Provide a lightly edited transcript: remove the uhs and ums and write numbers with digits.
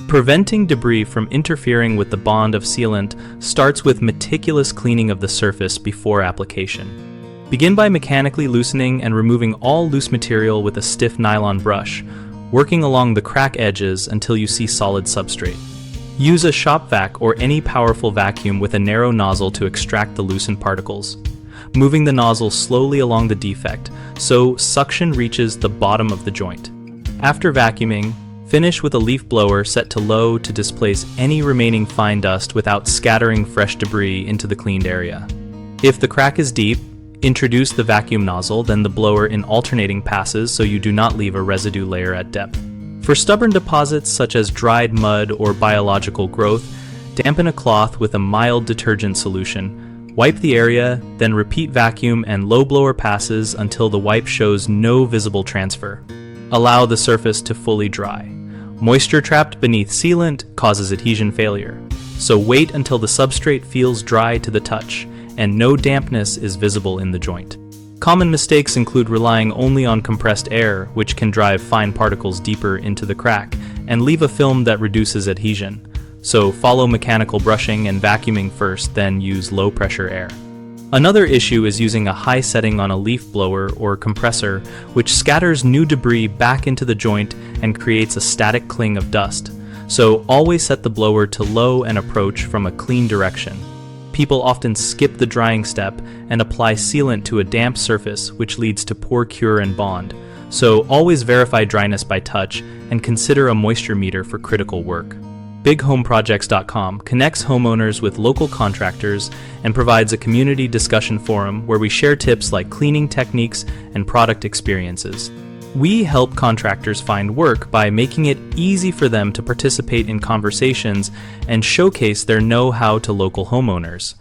Preventing debris from interfering with the bond of sealant starts with meticulous cleaning of the surface before application. Begin by mechanically loosening and removing all loose material with a stiff nylon brush, working along the crack edges until you see solid substrate. Use a shop vac or any powerful vacuum with a narrow nozzle to extract the loosened particles, moving the nozzle slowly along the defect so suction reaches the bottom of the joint. After vacuuming, finish with a leaf blower set to low to displace any remaining fine dust without scattering fresh debris into the cleaned area. If the crack is deep, introduce the vacuum nozzle, then the blower in alternating passes so you do not leave a residue layer at depth. For stubborn deposits such as dried mud or biological growth, dampen a cloth with a mild detergent solution. Wipe the area, then repeat vacuum and low blower passes until the wipe shows no visible transfer. Allow the surface to fully dry. Moisture trapped beneath sealant causes adhesion failure, so wait until the substrate feels dry to the touch and no dampness is visible in the joint. Common mistakes include relying only on compressed air, which can drive fine particles deeper into the crack and leave a film that reduces adhesion. So follow mechanical brushing and vacuuming first, then use low pressure air. Another issue is using a high setting on a leaf blower or compressor, which scatters new debris back into the joint and creates a static cling of dust. So always set the blower to low and approach from a clean direction. People often skip the drying step and apply sealant to a damp surface, which leads to poor cure and bond. So always verify dryness by touch and consider a moisture meter for critical work. BigHomeProjects.com connects homeowners with local contractors and provides a community discussion forum where we share tips like cleaning techniques and product experiences. We help contractors find work by making it easy for them to participate in conversations and showcase their know-how to local homeowners.